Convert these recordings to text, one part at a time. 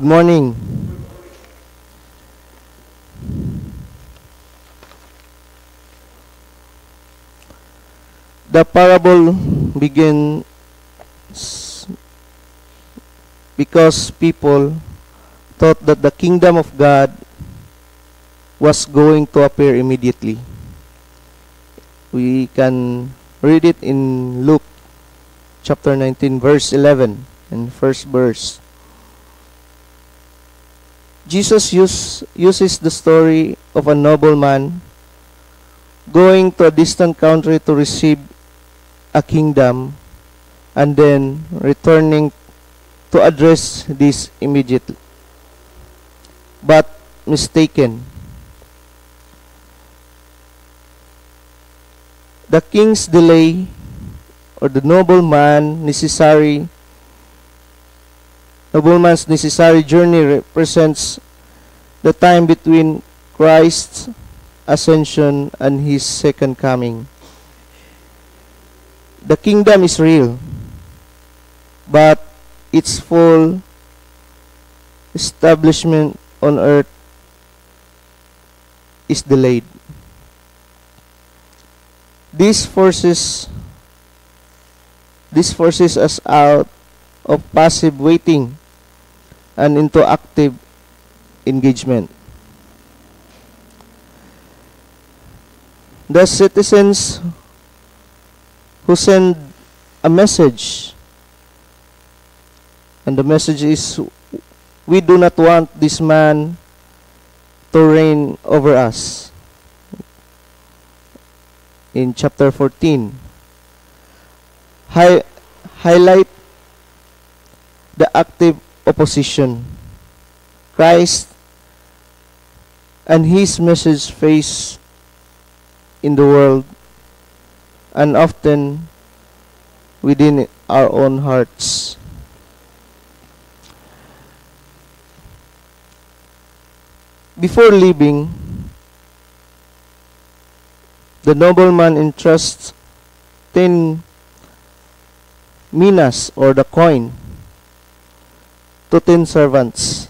Good morning. The parable begins because people thought that the kingdom of God was going to appear immediately. We can read it in Luke chapter 19 verse 11 and first verse. Jesus uses the story of a nobleman going to a distant country to receive a kingdom and then returning to address this immediately. But mistaken. The king's delay or the nobleman's necessary journey represents the time between Christ's ascension and his second coming. The kingdom is real, but its full establishment on earth is delayed. This forces us out of passive waiting and into active engagement. The citizens who send a message, and the message is, we do not want this man to reign over us. In chapter 14, highlight the active opposition Christ and his message face in the world, and often within our own hearts. Before leaving, the nobleman entrusts 10 minas, or the coin, to 10 servants.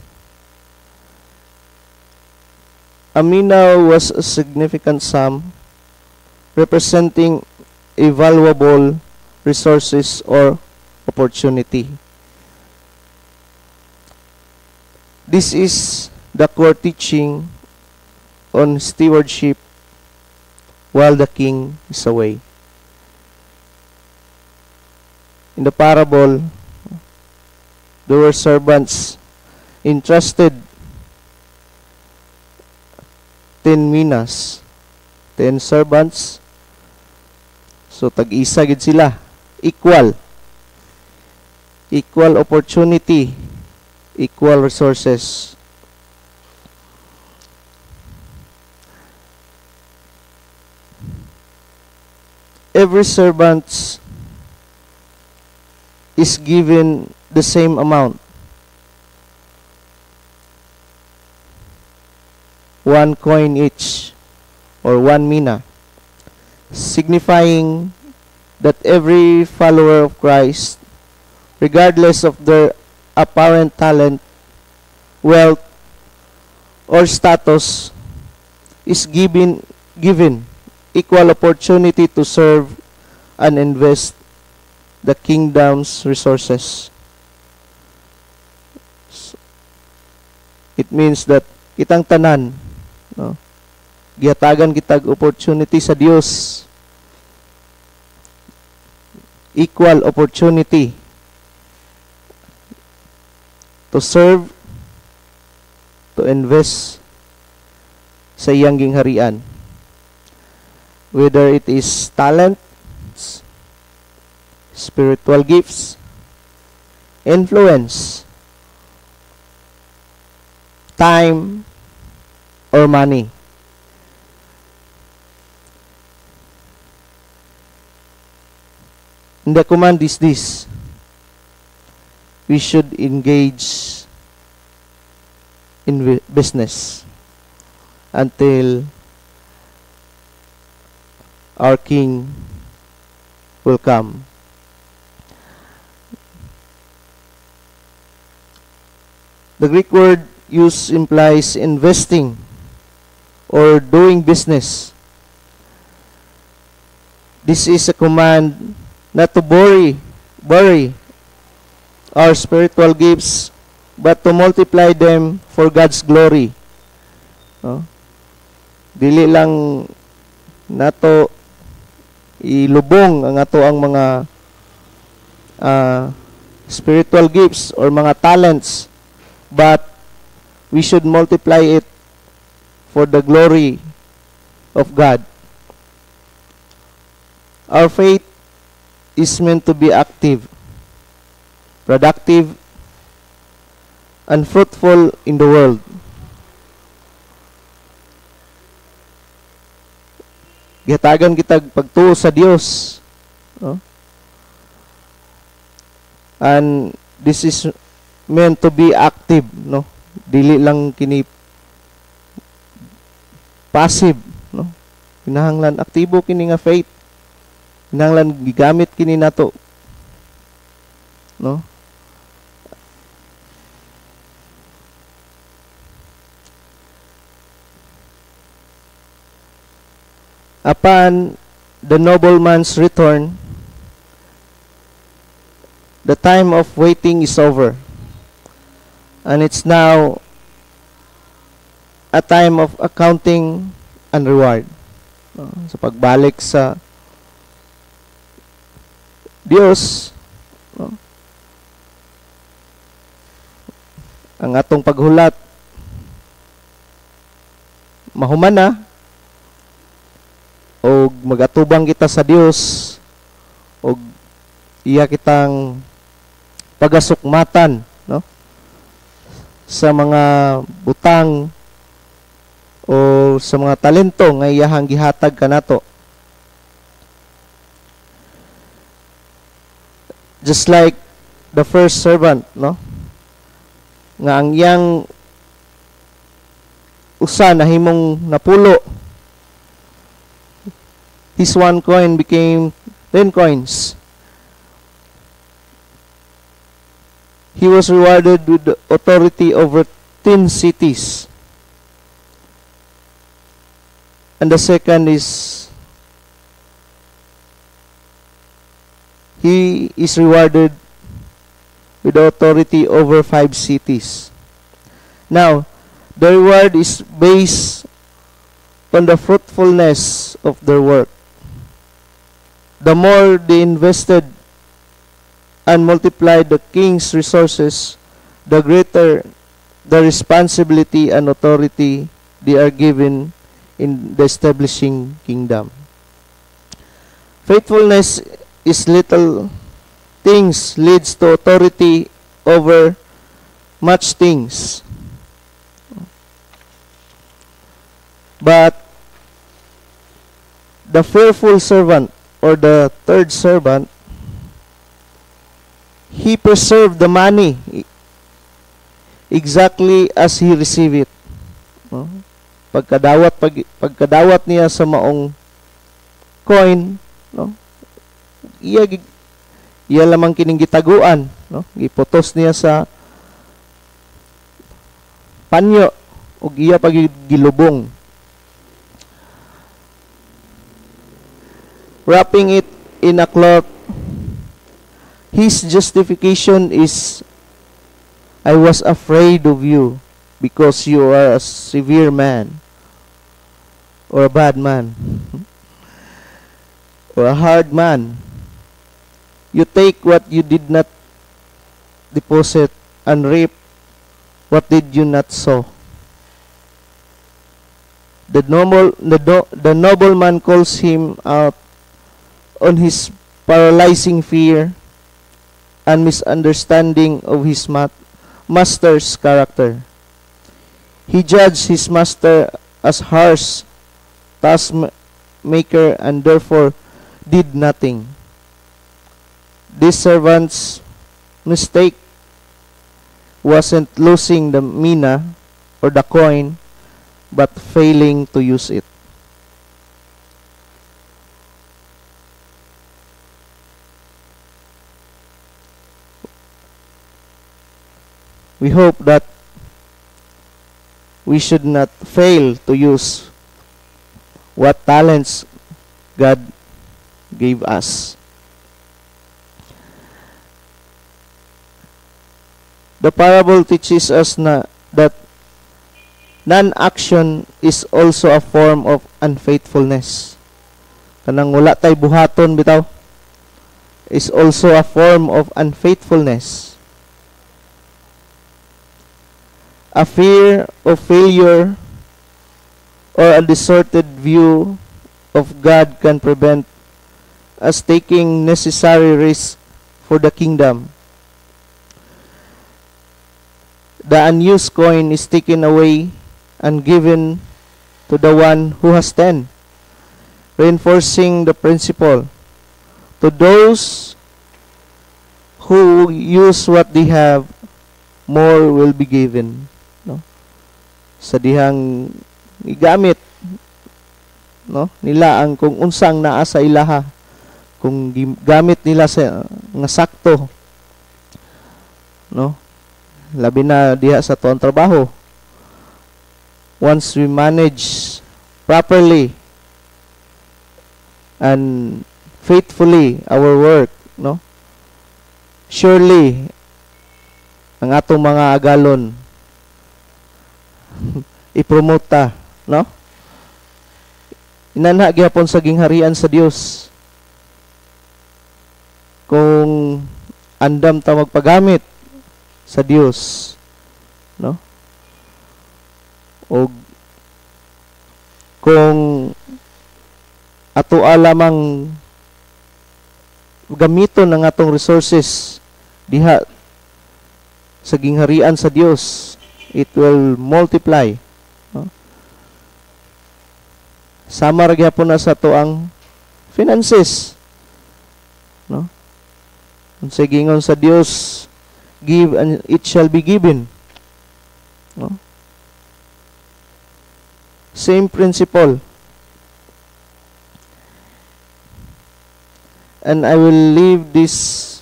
A mina was a significant sum representing a valuable resources or opportunity. This is the core teaching on stewardship while the king is away. In the parable, there were servants entrusted 10 minas, 10 servants. So tag-isa gid sila, equal opportunity, equal resources. Every servant is given the same amount, 1 coin each, or 1 mina, signifying that every follower of Christ, regardless of their apparent talent, wealth, or status, is given equal opportunity to serve and invest the kingdom's resources. It means that kitang tanan, no, gihatagan kitag opportunity sa Dios, equal opportunity to serve, to invest sa iyang gingharian, whether it is talent, spiritual gifts, influence, time, or money. And the command is this: we should engage in business until our King will come. The Greek word used implies investing or doing business. This is a command not to bury our spiritual gifts, but to multiply them for God's glory. No? Dili lang nato ilubong ang ato ang mga spiritual gifts or mga talents, but we should multiply it for the glory of God. Our faith is meant to be active, productive, and fruitful in the world. Gihatagan kitag pagtuo sa Dios, no? And this is meant to be active, no? Dili lang kini passive, no? Kinahanglan aktibo kini nga faith. Kinahanglan gigamit kini nato, no? Upon the nobleman's return, the time of waiting is over, and it's now a time of accounting and reward. Sa pagbalik sa Dios, no? Ang atong paghulat mahuman na, o magatubang kita sa Dios, o iya kitang pagasukmatan, no? Sa mga butang o sa mga talento nga iyahang gihatag kanato. Just like the first servant, no? Nga ang iyang usa na himong napulo. His 1 coin became 10 coins. He was rewarded with the authority over 10 cities. And the second is, he is rewarded with the authority over 5 cities. Now, the reward is based on the fruitfulness of their work. The more they invested and multiplied the king's resources, the greater the responsibility and authority they are given in the establishing kingdom. Faithfulness is little things leads to authority over much things. But the fearful servant, or the third servant, he preserved the money exactly as he received it. No? Pagkadawat niya sa maong coin, no? Iya lamang kining gitaguan, no? Giputos niya sa panyo ug iya gilubong. Wrapping it in a cloth. His justification is, I was afraid of you because you are a severe man, or a bad man, or a hard man. You take what you did not deposit and reap what did you not sow. The nobleman calls him out on his paralyzing fear and misunderstanding of his master's character. He judged his master as harsh taskmaker and therefore did nothing. This servant's mistake wasn't losing the mina or the coin, but failing to use it. We hope that we should not fail to use what talents God gave us. The parable teaches us that non-action is also a form of unfaithfulness. Kanang wala tay buhaton bitaw is also a form of unfaithfulness. A fear of failure or a distorted view of God can prevent us taking necessary risks for the kingdom. The unused coin is taken away and given to the one who has 10, reinforcing the principle. To those who use what they have, more will be given. No? Sa dihang igamit, no, nila ang kung unsang naa sa ilaha, kung gamit nila sa nga sakto, no, labi na diha sa tuang trabaho, once we manage properly and faithfully our work, no, surely ang atong mga agalon ipromote ta, no, inanha gyapon sa gingharian sa Dios kung andam ta magpagamit sa Dios, no, o kung ato lamang gamiton ang atong resources diha sa gingharian sa Dios, it will multiply, no? Sama ra gyapon na sa to ang finances, no, unsa gingon sa Dios, give and it shall be given, no? Same principle. And I will leave these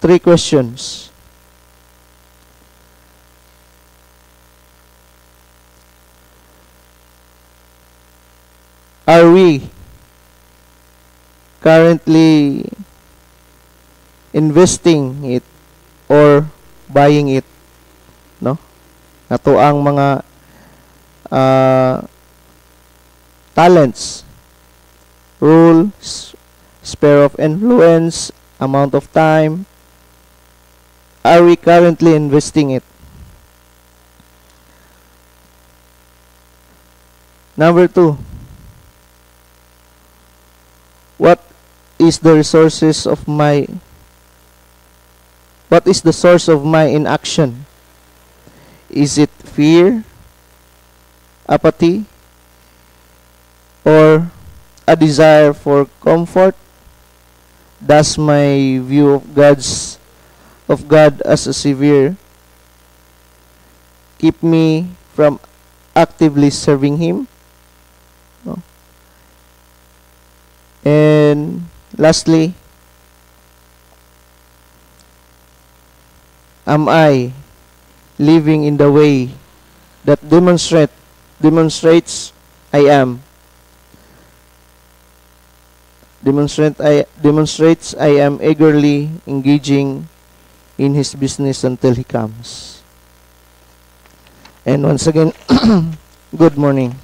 3 questions. Are we currently investing it or buying it, no? Nato ang mga talents, rules, sphere of influence, amount of time, are we currently investing it? Number 2, what is the source of my inaction? Is it fear, apathy, or a desire for comfort? Does my view of God as a savior keep me from actively serving Him? No? And lastly, am I living in the way that demonstrates I am eagerly engaging in His business until He comes? And once again, good morning.